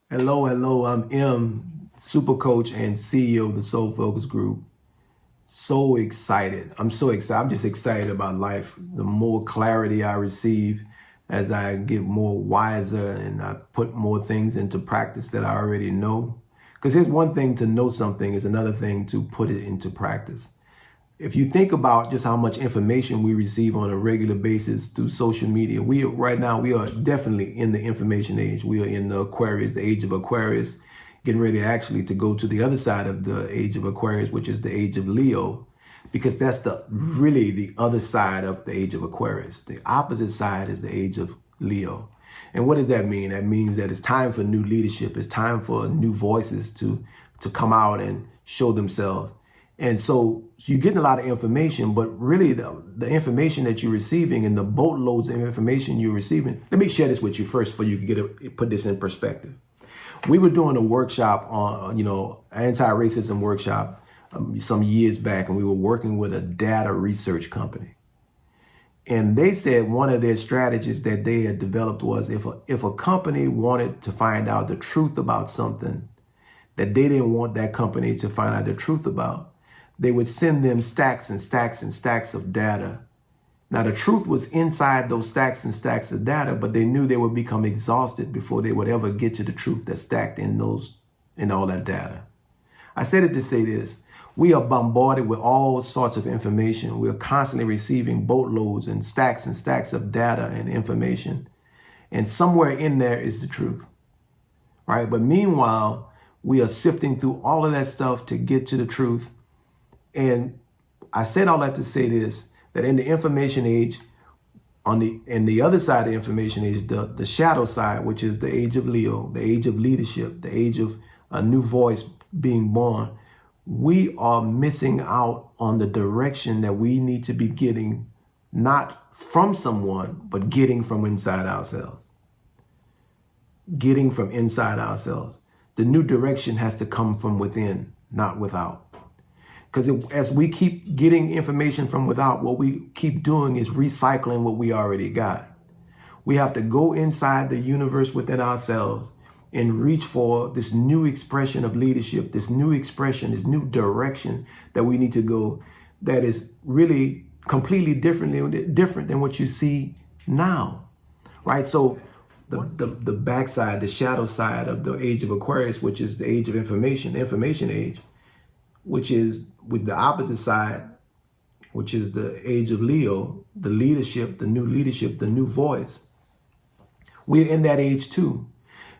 Hello. I'm M, super coach and CEO of the Soul Focus Group. So excited. I'm so excited. I'm just excited about life. The more clarity I receive as I get more wiser and I put more things into practice that I already know. Because here's one thing to know something is another thing to put it into practice. If you think about just how much information we receive on a regular basis through social media, right now we are definitely in the information age. We are in the Aquarius, the Age of Aquarius, getting ready actually to go to the other side of the Age of Aquarius, which is the Age of Leo, because that's really the other side of the Age of Aquarius. The opposite side is the Age of Leo. And what does that mean? That means that it's time for new leadership. It's time for new voices to come out and show themselves. And so you're getting a lot of information, but really the information that you're receiving and the boatloads of information you're receiving. Let me share this with you first before you can put this in perspective. We were doing a workshop on, anti-racism workshop some years back, and we were working with a data research company. And they said one of their strategies that they had developed was if a company wanted to find out the truth about something that they didn't want that company to find out the truth about, they would send them stacks and stacks and stacks of data. Now, the truth was inside those stacks and stacks of data, but they knew they would become exhausted before they would ever get to the truth that's stacked in all that data. I said it to say this. We are bombarded with all sorts of information. We are constantly receiving boatloads and stacks of data and information. And somewhere in there is the truth, right? But meanwhile, we are sifting through all of that stuff to get to the truth. And I said all that to say this, that in the information age, in the other side of the information age, the shadow side, which is the age of Leo, the age of leadership, the age of a new voice being born, we are missing out on the direction that we need to be getting, not from someone, but getting from inside ourselves. Getting from inside ourselves. The new direction has to come from within, not without. Because as we keep getting information from without, what we keep doing is recycling what we already got. We have to go inside the universe within ourselves and reach for this new expression of leadership, this new expression, this new direction that we need to go, that is really completely different than what you see now, right? So the backside, the shadow side of the Age of Aquarius, which is the age of information, the information age, which is with the opposite side, which is the age of Leo, the leadership, the new voice. We're in that age too.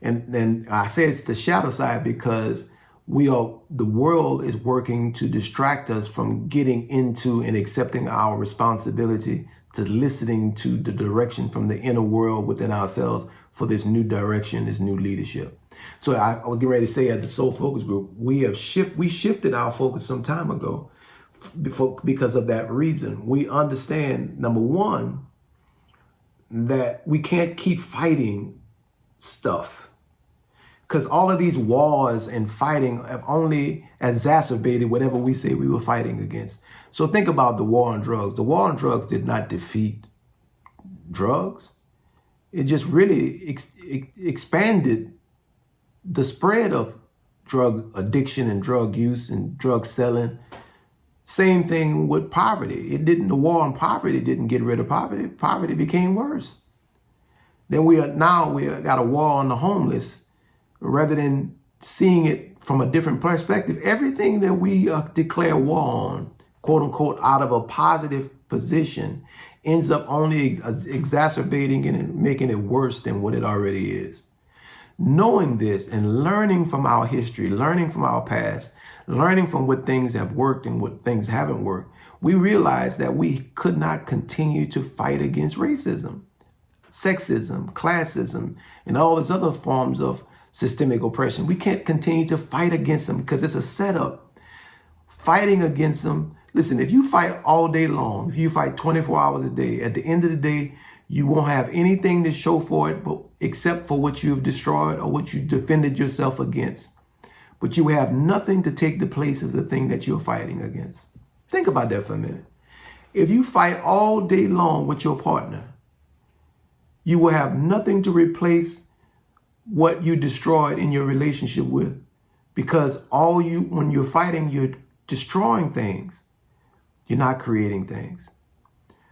And then I say it's the shadow side because the world is working to distract us from getting into and accepting our responsibility to listening to the direction from the inner world within ourselves for this new direction, this new leadership. So I was getting ready to say at the Soul Focus Group, we shifted our focus some time ago because of that reason. We understand, number one, that we can't keep fighting stuff, because all of these wars and fighting have only exacerbated whatever we say we were fighting against. So think about the war on drugs. The war on drugs did not defeat drugs. It just really expanded the spread of drug addiction and drug use and drug selling. Same thing with poverty. The war on poverty didn't get rid of poverty. Poverty became worse. Then we got a war on the homeless. Rather than seeing it from a different perspective, everything that we declare war on, quote unquote, out of a positive position, ends up only exacerbating it and making it worse than what it already is. Knowing this and learning from our history, learning from our past, learning from what things have worked and what things haven't worked, we realize that we could not continue to fight against racism, sexism, classism, and all these other forms of systemic oppression. We can't continue to fight against them because it's a setup. Fighting against them. Listen, if you fight all day long, if you fight 24 hours a day, at the end of the day, you won't have anything to show for it except for what you've destroyed or what you defended yourself against. But you have nothing to take the place of the thing that you're fighting against. Think about that for a minute. If you fight all day long with your partner, you will have nothing to replace what you destroyed in your relationship with. Because when you're fighting, you're destroying things. You're not creating things.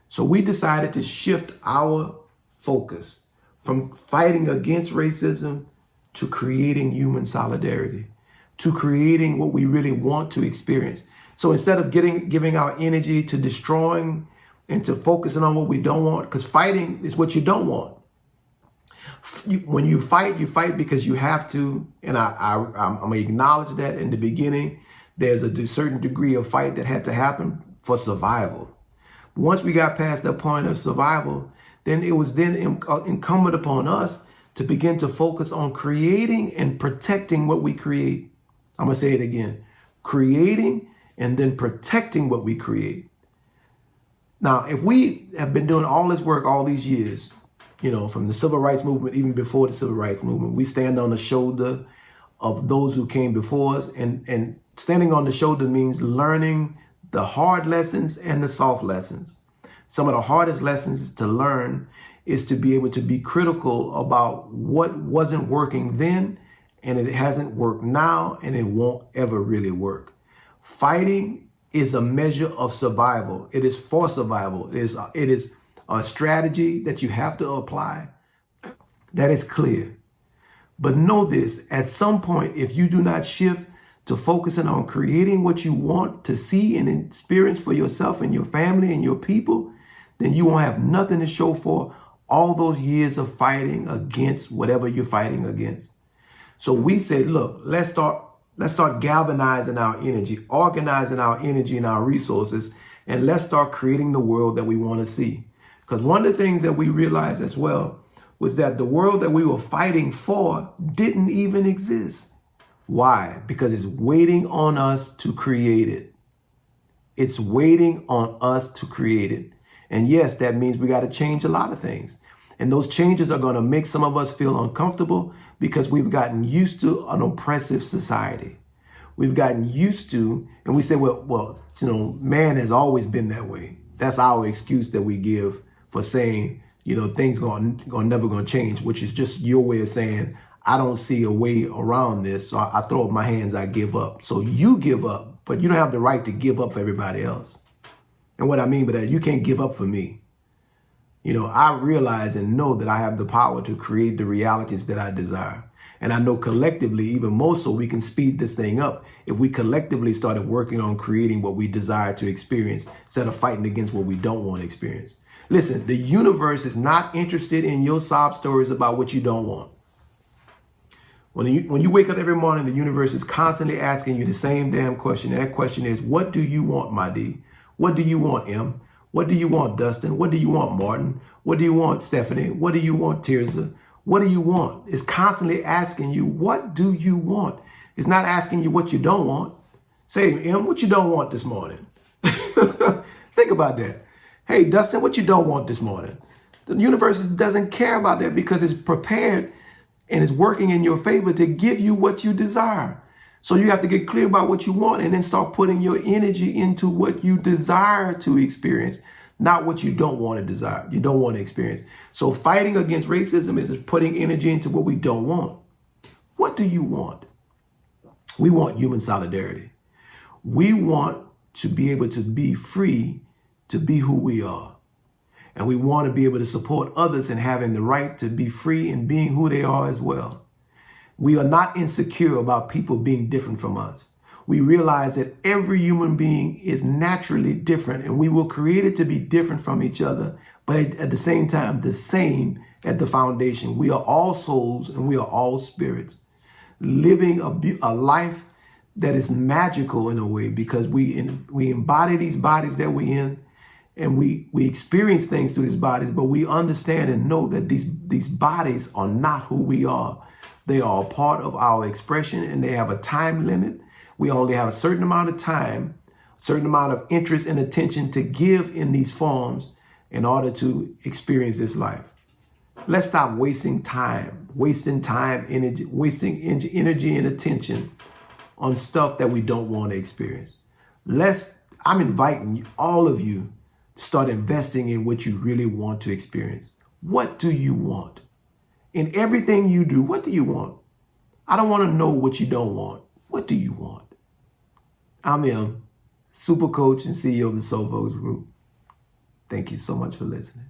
So we decided to shift our focus from fighting against racism to creating human solidarity, to creating what we really want to experience. So instead of giving our energy to destroying and to focusing on what we don't want, because fighting is what you don't want. When you fight because you have to. And I'm going to acknowledge that in the beginning, there's a certain degree of fight that had to happen for survival. Once we got past that point of survival, then it was then incumbent upon us to begin to focus on creating and protecting what we create. I'm going to say it again. Creating and then protecting what we create. Now, if we have been doing all this work all these years, from the civil rights movement, even before the civil rights movement, we stand on the shoulder of those who came before us. And standing on the shoulder means learning the hard lessons and the soft lessons. Some of the hardest lessons to learn is to be able to be critical about what wasn't working then, and it hasn't worked now, and it won't ever really work. Fighting is a measure of survival. It is for survival. It is a strategy that you have to apply. That is clear. But know this, at some point, if you do not shift to focusing on creating what you want to see and experience for yourself and your family and your people, then you won't have nothing to show for all those years of fighting against whatever you're fighting against. So we said, look, let's start galvanizing our energy, organizing our energy and our resources, and let's start creating the world that we want to see. Because one of the things that we realized as well was that the world that we were fighting for didn't even exist. Why? Because it's waiting on us to create it. It's waiting on us to create it. And yes, that means we got to change a lot of things. And those changes are going to make some of us feel uncomfortable because we've gotten used to an oppressive society. We've gotten used to, and we say, well, man has always been that way. That's our excuse that we give for saying, things never going to change, which is just your way of saying, I don't see a way around this. So I throw up my hands, I give up. So you give up, but you don't have the right to give up for everybody else. And what I mean by that, you can't give up for me. I realize and know that I have the power to create the realities that I desire. And I know collectively, even more so, we can speed this thing up if we collectively started working on creating what we desire to experience instead of fighting against what we don't want to experience. Listen, the universe is not interested in your sob stories about what you don't want. When you wake up every morning, the universe is constantly asking you the same damn question. And that question is, what do you want, Mahdi? What do you want, M? What do you want, Dustin? What do you want, Martin? What do you want, Stephanie? What do you want, Tirza? What do you want? It's constantly asking you, what do you want? It's not asking you what you don't want. Say, M, what you don't want this morning? Think about that. Hey, Dustin, what you don't want this morning? The universe doesn't care about that because it's prepared and it's working in your favor to give you what you desire. So you have to get clear about what you want and then start putting your energy into what you desire to experience, not what you don't want to desire, you don't want to experience. So fighting against racism is putting energy into what we don't want. What do you want? We want human solidarity. We want to be able to be free to be who we are. And we want to be able to support others in having the right to be free and being who they are as well. We are not insecure about people being different from us. We realize that every human being is naturally different and we were created to be different from each other, but at the same time, the same at the foundation. We are all souls and we are all spirits living a life that is magical in a way because we embody these bodies that we're in. And we experience things through these bodies, but we understand and know that these bodies are not who we are. They are a part of our expression and they have a time limit. We only have a certain amount of time, a certain amount of interest and attention to give in these forms in order to experience this life. Let's stop wasting time, energy, wasting energy and attention on stuff that we don't want to experience. I'm inviting you, all of you, start investing in what you really want to experience. What do you want? In everything you do, what do you want? I don't want to know what you don't want. What do you want? I'm M, super coach and CEO of the Soul Focus Group. Thank you so much for listening.